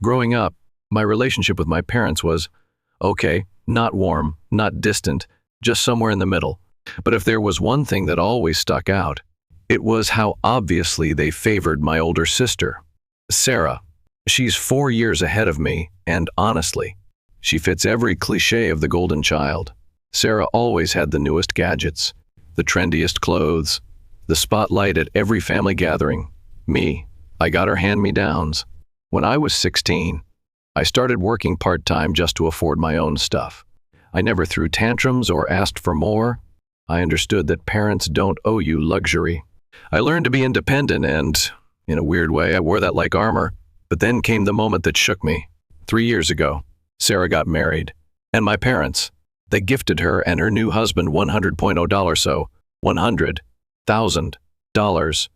Growing up, my relationship with my parents was, okay, not warm, not distant, just somewhere in the middle. But if there was one thing that always stuck out, it was how obviously they favored my older sister, Sarah. She's 4 years ahead of me, and honestly, she fits every cliché of the golden child. Sarah always had the newest gadgets, the trendiest clothes, the spotlight at every family gathering. Me, I got her hand-me-downs. When I was 16, I started working part-time just to afford my own stuff. I never threw tantrums or asked for more. I understood that parents don't owe you luxury. I learned to be independent and, in a weird way, I wore that like armor. But then came the moment that shook me. 3 years ago, Sarah got married, and my parents, they gifted her and her new husband $100,000, so $100,000.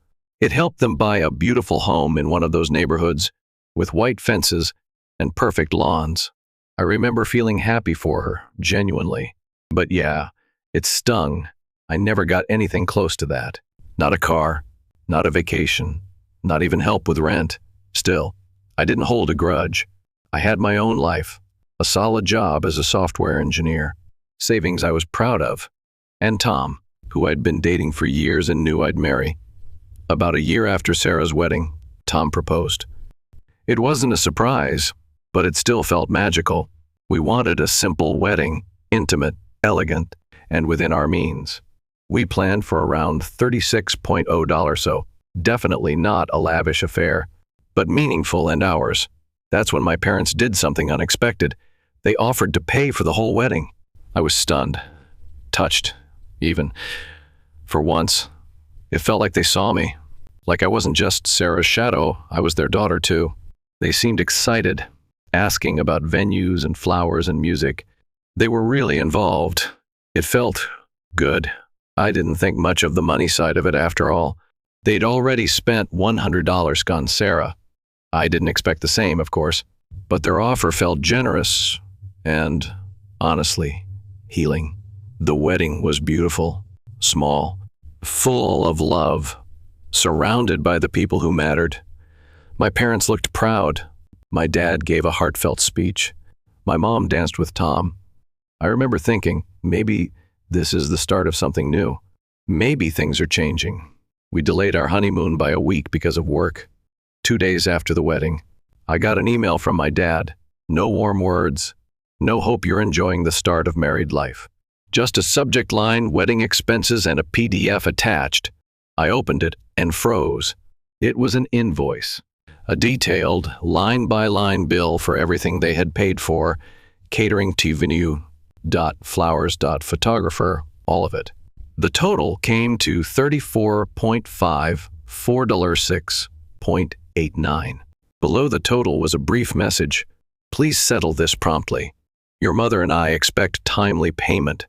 It helped them buy a beautiful home in one of those neighborhoods with white fences and perfect lawns. I remember feeling happy for her, genuinely. But yeah, it stung. I never got anything close to that. Not a car, not a vacation, not even help with rent. Still, I didn't hold a grudge. I had my own life, a solid job as a software engineer, savings I was proud of, and Tom, who I'd been dating for years and knew I'd marry. About a year after Sarah's wedding, Tom proposed. It wasn't a surprise, but it still felt magical. We wanted a simple wedding, intimate, and within our means. We planned for around $36,000, so definitely not a lavish affair, but meaningful and ours. That's when my parents did something unexpected. They offered to pay for the whole wedding. I was stunned, touched, even. For once, it felt like they saw me. Like I wasn't just Sarah's shadow, I was their daughter too. They seemed excited, asking about venues and flowers and music. They were really involved. It felt good. I didn't think much of the money side of it after all. They'd already spent $100 on Sarah. I didn't expect the same, of course, but their offer felt generous and, honestly, healing. The wedding was beautiful, small, full of love, surrounded by the people who mattered. My parents looked proud. My dad gave a heartfelt speech. My mom danced with Tom. I remember thinking, maybe this is the start of something new. Maybe things are changing. We delayed our honeymoon by a week because of work. 2 days after the wedding, I got an email from my dad. No warm words. No hope you're enjoying the start of married life. Just a subject line, wedding expenses, and a PDF attached. I opened it and froze. It was an invoice. A detailed, line-by-line bill for everything they had paid for, catering to venue, flowers, photographer, all of it. The total came to $34.5, $4.06.89. Below the total was a brief message. Please settle this promptly. Your mother and I expect timely payment.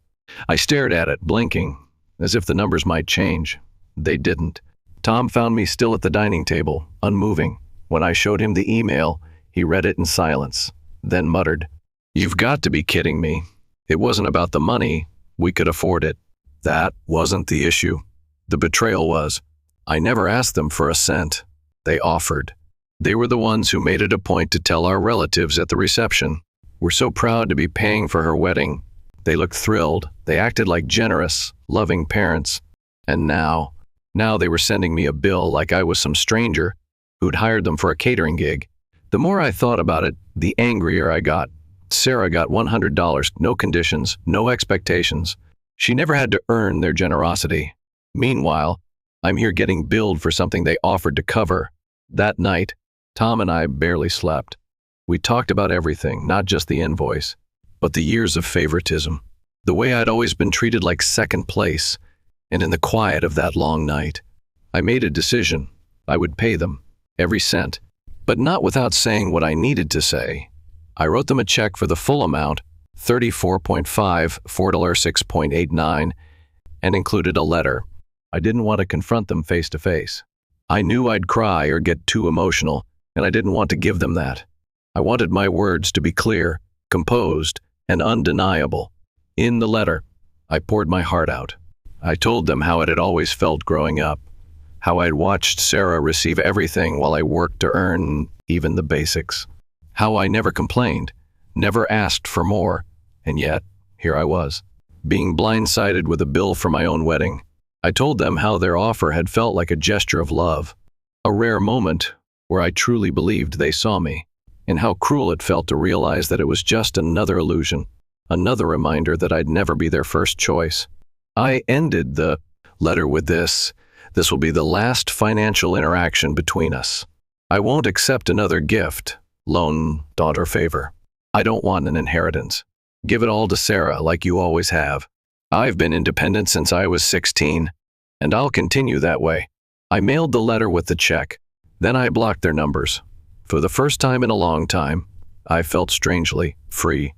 I stared at it, blinking, as if the numbers might change. They didn't. Tom found me still at the dining table, unmoving. When I showed him the email, he read it in silence, then muttered, "You've got to be kidding me. It wasn't about the money. We could afford it." That wasn't the issue. The betrayal was. I never asked them for a cent. They offered. They were the ones who made it a point to tell our relatives at the reception. We're so proud to be paying for her wedding. They looked thrilled. They acted like generous, loving parents. And now they were sending me a bill like I was some stranger who'd hired them for a catering gig. The more I thought about it, the angrier I got. Sarah got $100, no conditions, no expectations. She never had to earn their generosity. Meanwhile, I'm here getting billed for something they offered to cover. That night, Tom and I barely slept. We talked about everything, not just the invoice, but the years of favoritism. The way I'd always been treated like second place. And in the quiet of that long night, I made a decision. I would pay them, every cent, but not without saying what I needed to say. I wrote them a check for the full amount, $34.5, $4.06.89, and included a letter. I didn't want to confront them face to face. I knew I'd cry or get too emotional, and I didn't want to give them that. I wanted my words to be clear, composed, and undeniable. In the letter, I poured my heart out. I told them how it had always felt growing up, how I'd watched Sarah receive everything while I worked to earn even the basics. How I never complained, never asked for more, and yet, here I was, being blindsided with a bill for my own wedding. I told them how their offer had felt like a gesture of love, a rare moment where I truly believed they saw me, and how cruel it felt to realize that it was just another illusion, another reminder that I'd never be their first choice. I ended the letter with this. This will be the last financial interaction between us. I won't accept another gift, loan, daughter favor. I don't want an inheritance. Give it all to Sarah like you always have. I've been independent since I was 16, and I'll continue that way. I mailed the letter with the check. Then I blocked their numbers. For the first time in a long time, I felt strangely free.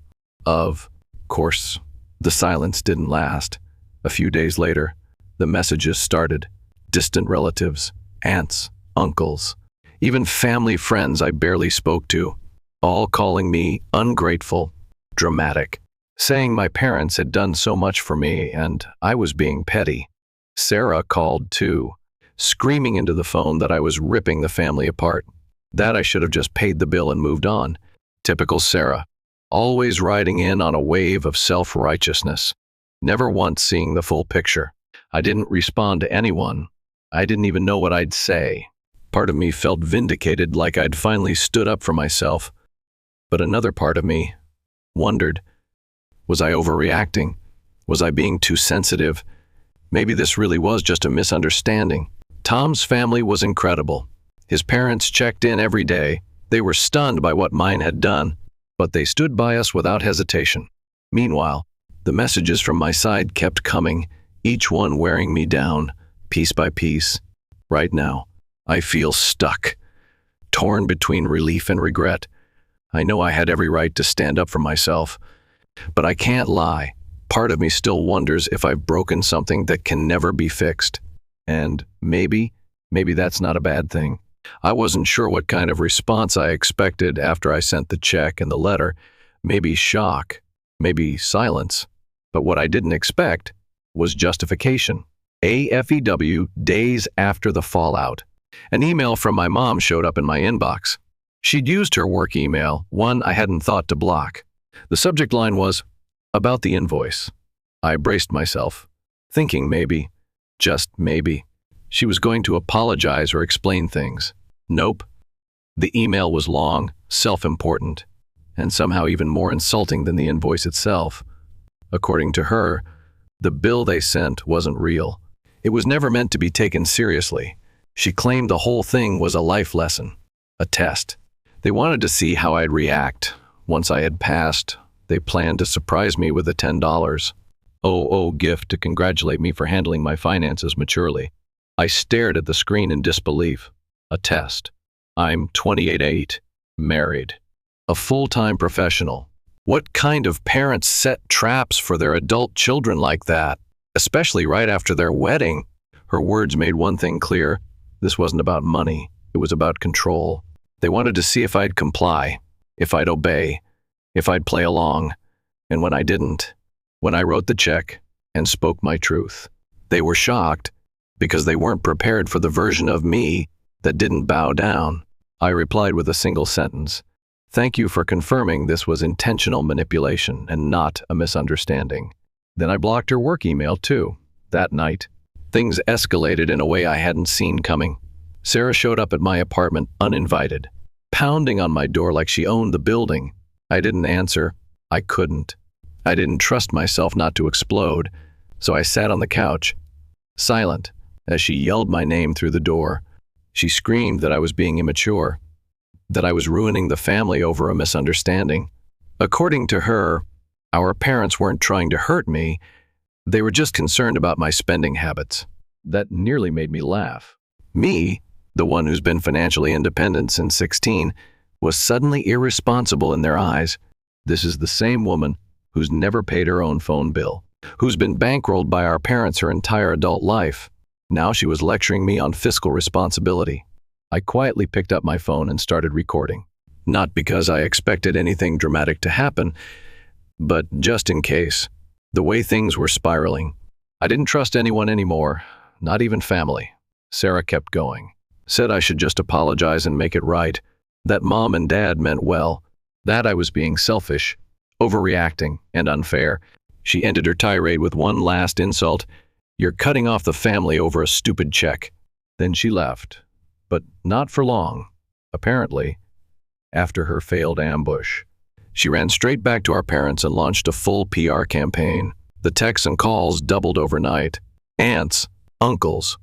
Of course, the silence didn't last. A few days later, the messages started. Distant relatives, aunts, uncles, even family friends I barely spoke to, all calling me ungrateful, dramatic, saying my parents had done so much for me and I was being petty. Sarah called too, screaming into the phone that I was ripping the family apart, that I should have just paid the bill and moved on. Typical Sarah, always riding in on a wave of self-righteousness, never once seeing the full picture. I didn't respond to anyone. I didn't even know what I'd say. Part of me felt vindicated, like I'd finally stood up for myself. But another part of me wondered, was I overreacting? Was I being too sensitive? Maybe this really was just a misunderstanding. Tom's family was incredible. His parents checked in every day. They were stunned by what mine had done, but they stood by us without hesitation. Meanwhile, the messages from my side kept coming, each one wearing me down, piece by piece. Right now, I feel stuck, torn between relief and regret. I know I had every right to stand up for myself, but I can't lie. Part of me still wonders if I've broken something that can never be fixed. And maybe that's not a bad thing. I wasn't sure what kind of response I expected after I sent the check and the letter. Maybe shock, maybe silence. But what I didn't expect was justification. AFEW, days after the fallout. An email from my mom showed up in my inbox. She'd used her work email, one I hadn't thought to block. The subject line was, about the invoice. I braced myself, thinking maybe, just maybe, she was going to apologize or explain things. Nope. The email was long, self-important, and somehow even more insulting than the invoice itself. According to her, the bill they sent wasn't real. It was never meant to be taken seriously. She claimed the whole thing was a life lesson, a test. They wanted to see how I'd react. Once I had passed, they planned to surprise me with a $10 gift to congratulate me for handling my finances maturely. I stared at the screen in disbelief. A test. I'm 28, married, a full-time professional. What kind of parents set traps for their adult children like that, especially right after their wedding? Her words made one thing clear. This wasn't about money. It was about control. They wanted to see if I'd comply, if I'd obey, if I'd play along. And when I didn't, when I wrote the check and spoke my truth, they were shocked because they weren't prepared for the version of me that didn't bow down. I replied with a single sentence. Thank you for confirming this was intentional manipulation and not a misunderstanding. Then I blocked her work email too. That night, things escalated in a way I hadn't seen coming. Sarah showed up at my apartment uninvited, pounding on my door like she owned the building. I didn't answer. I couldn't. I didn't trust myself not to explode, so I sat on the couch, silent, as she yelled my name through the door. She screamed that I was being immature, that I was ruining the family over a misunderstanding. According to her, our parents weren't trying to hurt me. They were just concerned about my spending habits. That nearly made me laugh. Me, the one who's been financially independent since 16, was suddenly irresponsible in their eyes. This is the same woman who's never paid her own phone bill, who's been bankrolled by our parents her entire adult life. Now she was lecturing me on fiscal responsibility. I quietly picked up my phone and started recording. Not because I expected anything dramatic to happen, but just in case. The way things were spiraling. I didn't trust anyone anymore, not even family. Sarah kept going. Said I should just apologize and make it right. That mom and dad meant well. that I was being selfish, overreacting, and unfair. She ended her tirade with one last insult. "You're cutting off the family over a stupid check." Then she left, but not for long. Apparently, after her failed ambush, she ran straight back to our parents and launched a full PR campaign. The texts and calls doubled overnight. Aunts, uncles,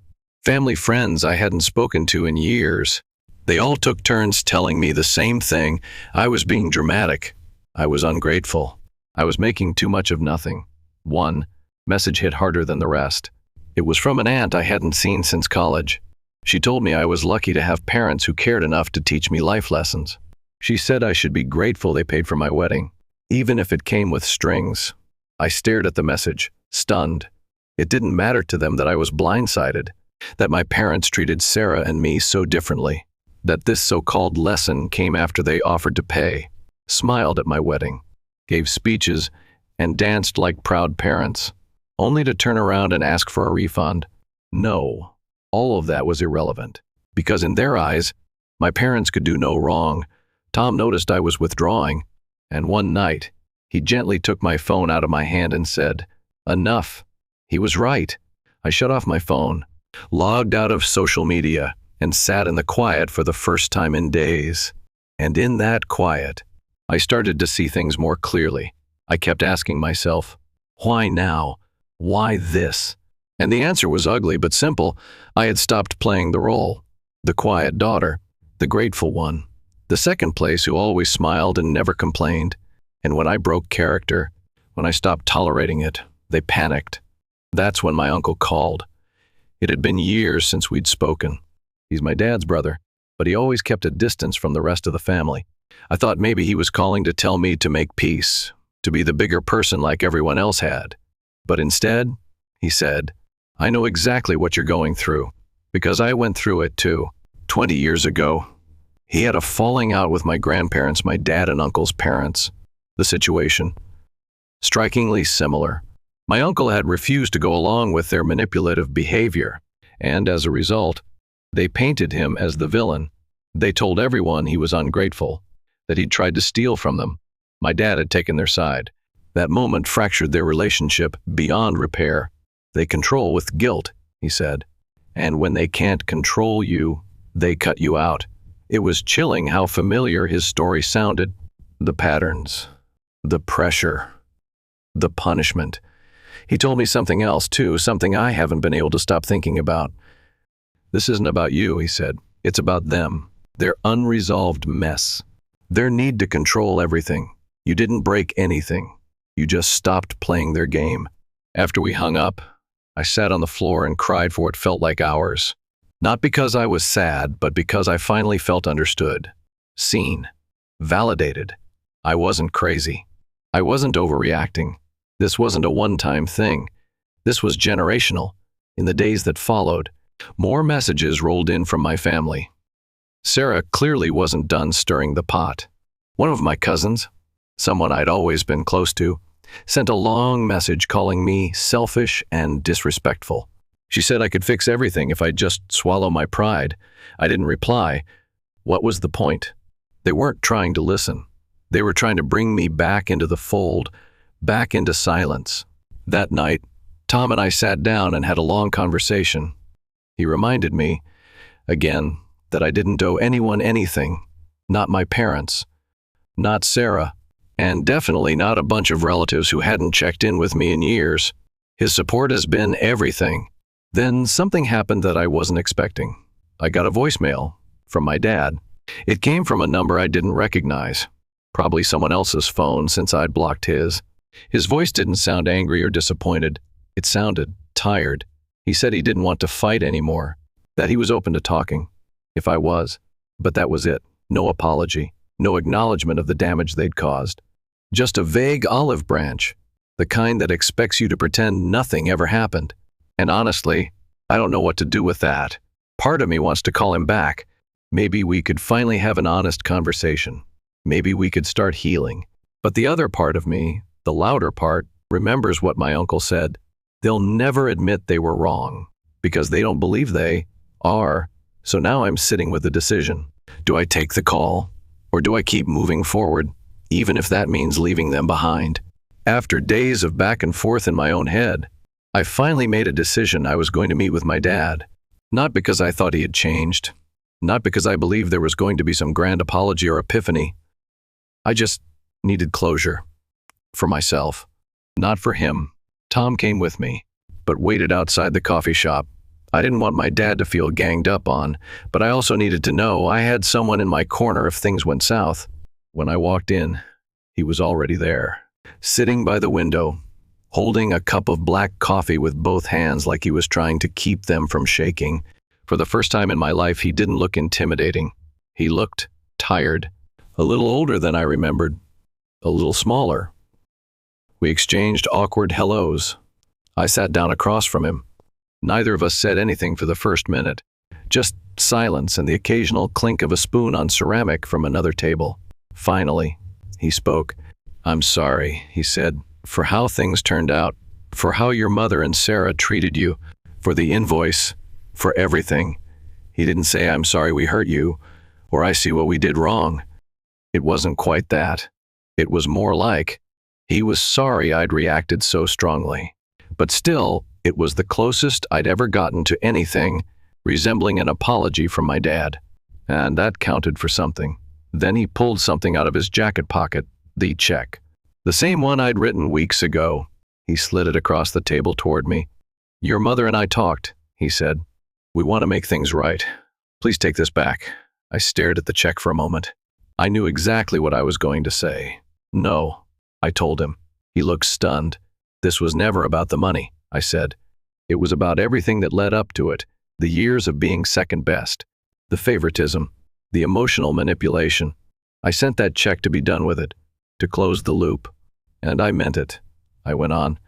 family friends I hadn't spoken to in years. They all took turns telling me the same thing. I was being dramatic. I was ungrateful. I was making too much of nothing. One message hit harder than the rest. It was from an aunt I hadn't seen since college. She told me I was lucky to have parents who cared enough to teach me life lessons. She said I should be grateful they paid for my wedding, even if it came with strings. I stared at the message, stunned. It didn't matter to them that I was blindsided, that my parents treated Sarah and me so differently, that this so-called lesson came after they offered to pay, smiled at my wedding, gave speeches, and danced like proud parents, only to turn around and ask for a refund. No, all of that was irrelevant, because in their eyes, my parents could do no wrong. Tom noticed I was withdrawing, and one night, he gently took my phone out of my hand and said, "Enough." He was right. I shut off my phone, logged out of social media, and sat in the quiet for the first time in days. And in that quiet, I started to see things more clearly. I kept asking myself, why now? Why this? And the answer was ugly but simple. I had stopped playing the role, the quiet daughter, the grateful one, the second place who always smiled and never complained. And when I broke character, when I stopped tolerating it, they panicked. That's when my uncle called. It had been years since we'd spoken. He's my dad's brother, but he always kept a distance from the rest of the family. I thought maybe he was calling to tell me to make peace, to be the bigger person like everyone else had. But instead, he said, "I know exactly what you're going through, because I went through it too, 20 years ago." He had a falling out with my grandparents, my dad and uncle's parents. The situation, strikingly similar. My uncle had refused to go along with their manipulative behavior, and as a result, they painted him as the villain. They told everyone he was ungrateful, that he'd tried to steal from them. My dad had taken their side. That moment fractured their relationship beyond repair. "They control with guilt," he said. "And when they can't control you, they cut you out." It was chilling how familiar his story sounded. The patterns, the pressure, the punishment. He told me something else too, something I haven't been able to stop thinking about. "This isn't about you," he said. "It's about them, their unresolved mess, their need to control everything. You didn't break anything. You just stopped playing their game." After we hung up, I sat on the floor and cried for what felt like hours. Not because I was sad, but because I finally felt understood, seen, validated. I wasn't crazy. I wasn't overreacting. This wasn't a one-time thing. This was generational. In the days that followed, more messages rolled in from my family. Sarah clearly wasn't done stirring the pot. One of my cousins, someone I'd always been close to, sent a long message calling me selfish and disrespectful. She said I could fix everything if I'd just swallow my pride. I didn't reply. What was the point? They weren't trying to listen. They were trying to bring me back into the fold, back into silence. That night, Tom and I sat down and had a long conversation. He reminded me, again, that I didn't owe anyone anything, not my parents, not Sarah, and definitely not a bunch of relatives who hadn't checked in with me in years. His support has been everything. Then something happened that I wasn't expecting. I got a voicemail from my dad. It came from a number I didn't recognize, probably someone else's phone since I'd blocked his. His voice didn't sound angry or disappointed. It sounded tired. He said he didn't want to fight anymore, that he was open to talking, if I was. But that was it. No apology, no acknowledgement of the damage they'd caused. Just a vague olive branch, the kind that expects you to pretend nothing ever happened. And honestly, I don't know what to do with that. Part of me wants to call him back. Maybe we could finally have an honest conversation. Maybe we could start healing. But the other part of me, the louder part, remembers what my uncle said. They'll never admit they were wrong, because they don't believe they are. So now I'm sitting with a decision. Do I take the call, or do I keep moving forward? even if that means leaving them behind. After days of back and forth in my own head, I finally made a decision I was going to meet with my dad. Not because I thought he had changed, not because I believed there was going to be some grand apology or epiphany. I just needed closure. For myself, not for him. Tom came with me, but waited outside the coffee shop. I didn't want my dad to feel ganged up on, but I also needed to know I had someone in my corner if things went south. When I walked in, he was already there, sitting by the window, holding a cup of black coffee with both hands like he was trying to keep them from shaking. For the first time in my life, he didn't look intimidating. He looked tired, a little older than I remembered, a little smaller. We exchanged awkward hellos. I sat down across from him. Neither of us said anything for the first minute, just silence and the occasional clink of a spoon on ceramic from another table. Finally, he spoke. "I'm sorry," he said, "for how things turned out, for how your mother and Sarah treated you, for the invoice, for everything." He didn't say, "I'm sorry we hurt you," or "I see what we did wrong." It wasn't quite that. It was more like, he was sorry I'd reacted so strongly. But still, it was the closest I'd ever gotten to anything resembling an apology from my dad. And that counted for something. Then he pulled something out of his jacket pocket, the check. The same one I'd written weeks ago. He slid it across the table toward me. "Your mother and I talked," he said. "We want to make things right. Please take this back." I stared at the check for a moment. I knew exactly what I was going to say. "No," I told him. He looked stunned. "This was never about the money," I said. "It was about everything that led up to it, the years of being second best, the favoritism, the emotional manipulation. I sent that check to be done with it, to close the loop. And I meant it," I went on.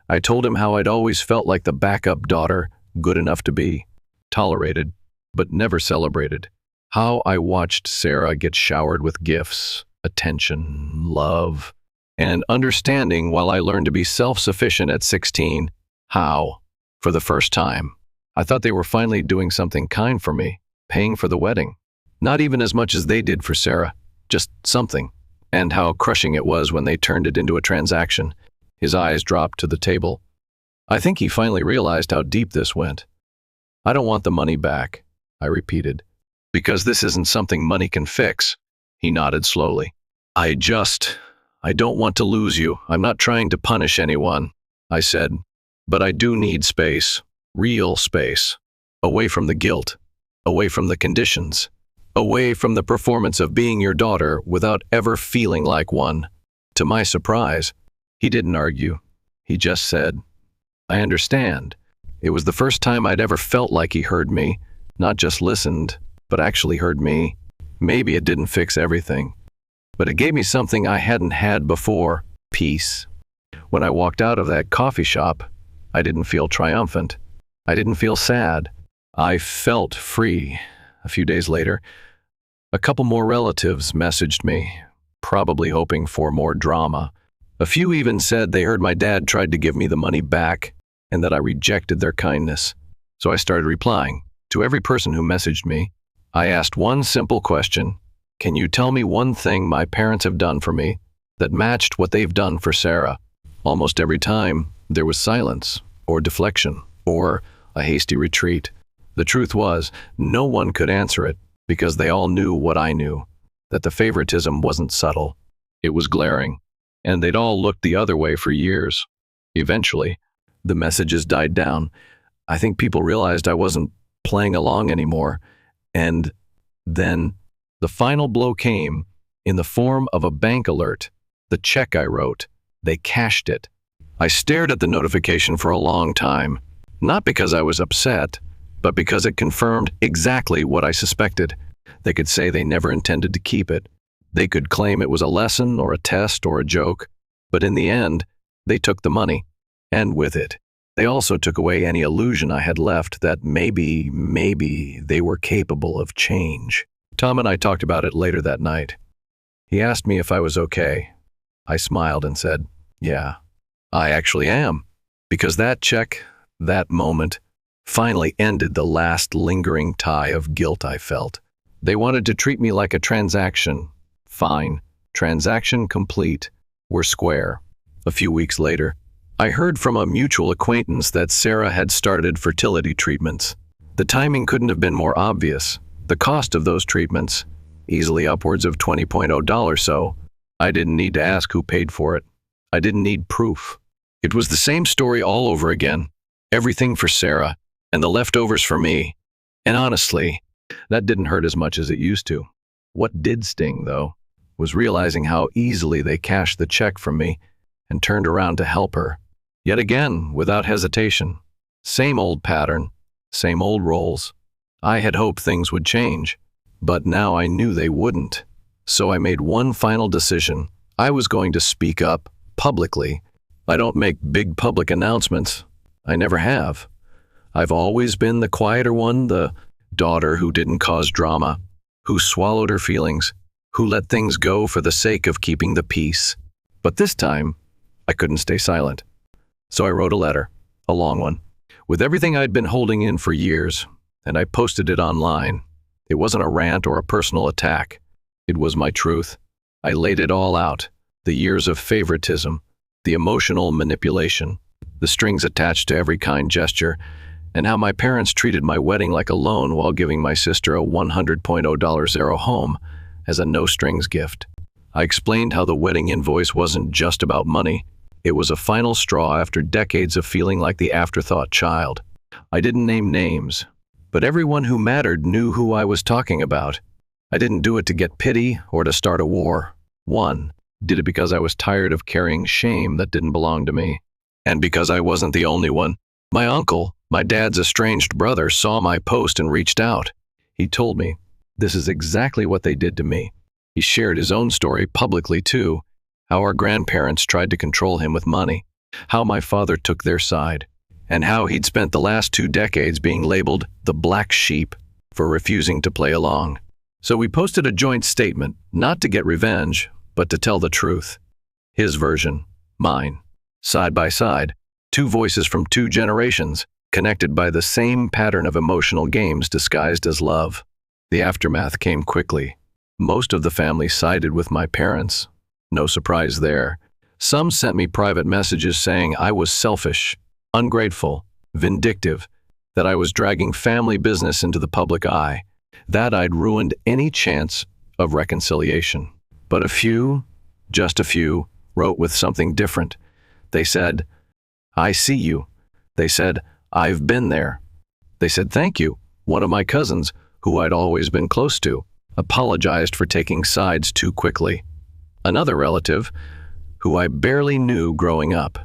I told him how I'd always felt like the backup daughter, good enough to be, tolerated, but never celebrated. How I watched Sarah get showered with gifts, attention, love, and understanding while I learned to be self-sufficient at 16. How? For the first time. I thought they were finally doing something kind for me, paying for the wedding. Not even as much as they did for Sarah, just something. And how crushing it was when they turned it into a transaction. His eyes dropped to the table. I think he finally realized how deep this went. "I don't want the money back," I repeated. "Because this isn't something money can fix." He nodded slowly. I don't want to lose you. I'm not trying to punish anyone," I said. "But I do need space, real space, away from the guilt, away from the conditions, away from the performance of being your daughter without ever feeling like one." To my surprise, he didn't argue. He just said, "I understand." It was the first time I'd ever felt like he heard me, not just listened, but actually heard me. Maybe it didn't fix everything, but it gave me something I hadn't had before: peace. When I walked out of that coffee shop, I didn't feel triumphant. I didn't feel sad. I felt free. A few days later, a couple more relatives messaged me, probably hoping for more drama. A few even said they heard my dad tried to give me the money back and that I rejected their kindness. So I started replying. To every person who messaged me, I asked one simple question: can you tell me one thing my parents have done for me that matched what they've done for Sarah? Almost every time, there was silence, or deflection, or a hasty retreat. The truth was, no one could answer it, because they all knew what I knew, that the favoritism wasn't subtle. It was glaring, and they'd all looked the other way for years. Eventually, the messages died down. I think people realized I wasn't playing along anymore, and then the final blow came in the form of a bank alert. The check I wrote, they cashed it. I stared at the notification for a long time, not because I was upset, but because it confirmed exactly what I suspected. They could say they never intended to keep it. They could claim it was a lesson or a test or a joke, but in the end, they took the money, and with it, they also took away any illusion I had left that maybe they were capable of change. Tom and I talked about it later that night. He asked me if I was okay. I smiled and said, yeah, I actually am, because that check, that moment, finally ended the last lingering tie of guilt I felt. They wanted to treat me like a transaction. Fine. Transaction complete. We're square. A few weeks later, I heard from a mutual acquaintance that Sarah had started fertility treatments. The timing couldn't have been more obvious. The cost of those treatments, easily upwards of $20 so. I didn't need to ask who paid for it. I didn't need proof. It was the same story all over again. Everything for Sarah, and the leftovers for me. And honestly, that didn't hurt as much as it used to. What did sting, though, was realizing how easily they cashed the check from me and turned around to help her. Yet again, without hesitation. Same old pattern, same old roles. I had hoped things would change, but now I knew they wouldn't. So I made one final decision. I was going to speak up, publicly. I don't make big public announcements. I never have. I've always been the quieter one, the daughter who didn't cause drama, who swallowed her feelings, who let things go for the sake of keeping the peace. But this time, I couldn't stay silent. So I wrote a letter, a long one, with everything I'd been holding in for years, and I posted it online. It wasn't a rant or a personal attack. It was my truth. I laid it all out. The years of favoritism, the emotional manipulation, the strings attached to every kind gesture, and how my parents treated my wedding like a loan while giving my sister a $100 home as a no-strings gift. I explained how the wedding invoice wasn't just about money. It was a final straw after decades of feeling like the afterthought child. I didn't name names, but everyone who mattered knew who I was talking about. I didn't do it to get pity or to start a war. One, did it because I was tired of carrying shame that didn't belong to me. And because I wasn't the only one. My uncle, my dad's estranged brother, saw my post and reached out. He told me, this is exactly what they did to me. He shared his own story publicly too, how our grandparents tried to control him with money, how my father took their side, and how he'd spent the last 2 decades being labeled the black sheep for refusing to play along. So we posted a joint statement, not to get revenge, but to tell the truth. His version, mine. Side by side, 2 voices from 2 generations, connected by the same pattern of emotional games disguised as love. The aftermath came quickly. Most of the family sided with my parents. No surprise there. Some sent me private messages saying I was selfish, ungrateful, vindictive, that I was dragging family business into the public eye, that I'd ruined any chance of reconciliation. But a few, just a few, wrote with something different. They said, I see you. They said, I've been there. They said, thank you. One of my cousins, who I'd always been close to, apologized for taking sides too quickly. Another relative, who I barely knew growing up,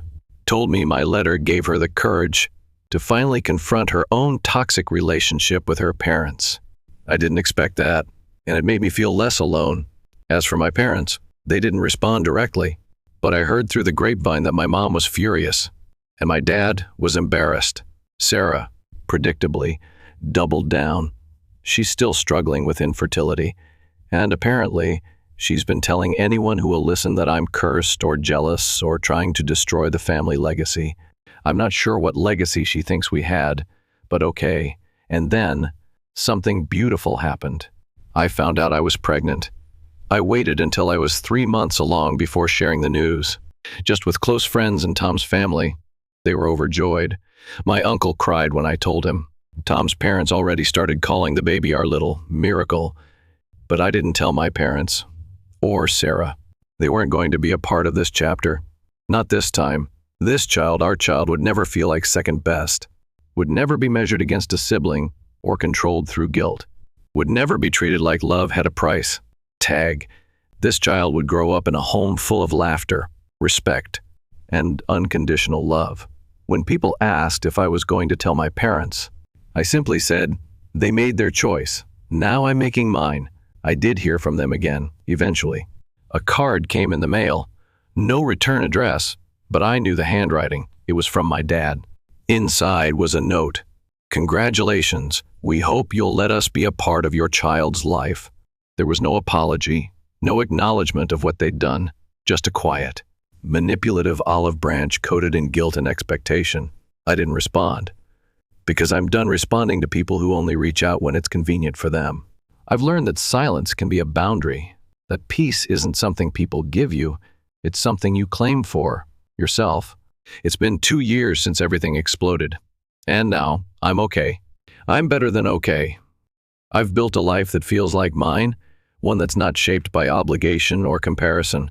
told me my letter gave her the courage to finally confront her own toxic relationship with her parents. I didn't expect that, and it made me feel less alone. As for my parents, they didn't respond directly, but I heard through the grapevine that my mom was furious, and my dad was embarrassed. Sarah, predictably, doubled down. She's still struggling with infertility, and apparently, she's been telling anyone who will listen that I'm cursed or jealous or trying to destroy the family legacy. I'm not sure what legacy she thinks we had, but okay. And then, something beautiful happened. I found out I was pregnant. I waited until I was 3 months along before sharing the news. Just with close friends and Tom's family. They were overjoyed. My uncle cried when I told him. Tom's parents already started calling the baby our little miracle. But I didn't tell my parents. Or Sarah. They weren't going to be a part of this chapter. Not this time. This child, our child, would never feel like second best. Would never be measured against a sibling or controlled through guilt. Would never be treated like love had a price tag. This child would grow up in a home full of laughter, respect, and unconditional love. When people asked if I was going to tell my parents, I simply said, they made their choice. Now I'm making mine. I did hear from them again, eventually. A card came in the mail. No return address, but I knew the handwriting. It was from my dad. Inside was a note. Congratulations. We hope you'll let us be a part of your child's life. There was no apology, no acknowledgement of what they'd done, just a quiet, manipulative olive branch coated in guilt and expectation. I didn't respond, because I'm done responding to people who only reach out when it's convenient for them. I've learned that silence can be a boundary, That peace isn't something people give you, it's something you claim for yourself. It's been 2 years since everything exploded. And now, I'm okay. I'm better than okay. I've built a life that feels like mine, one that's not shaped by obligation or comparison,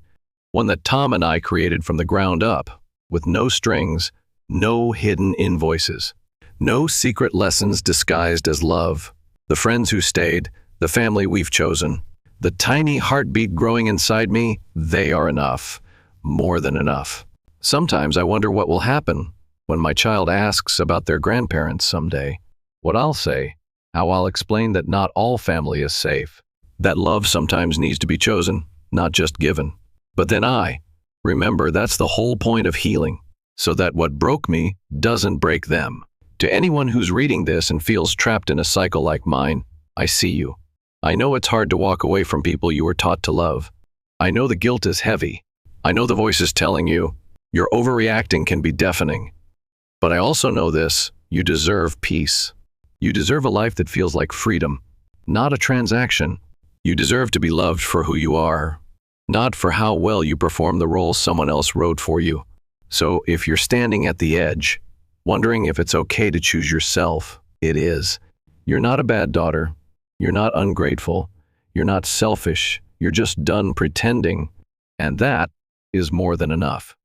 one that Tom and I created from the ground up, with no strings, no hidden invoices, no secret lessons disguised as love. The friends who stayed, the family we've chosen, the tiny heartbeat growing inside me, they are enough, more than enough. Sometimes I wonder what will happen when my child asks about their grandparents someday. What I'll say, how I'll explain that not all family is safe, that love sometimes needs to be chosen, not just given. But then remember that's the whole point of healing, so that what broke me doesn't break them. To anyone who's reading this and feels trapped in a cycle like mine, I see you. I know it's hard to walk away from people you were taught to love. I know the guilt is heavy. I know the voices telling you, your overreacting can be deafening. But I also know this, you deserve peace. You deserve a life that feels like freedom, not a transaction. You deserve to be loved for who you are, not for how well you perform the role someone else wrote for you. So if you're standing at the edge, wondering if it's okay to choose yourself, it is. You're not a bad daughter. You're not ungrateful. You're not selfish. You're just done pretending. And that is more than enough.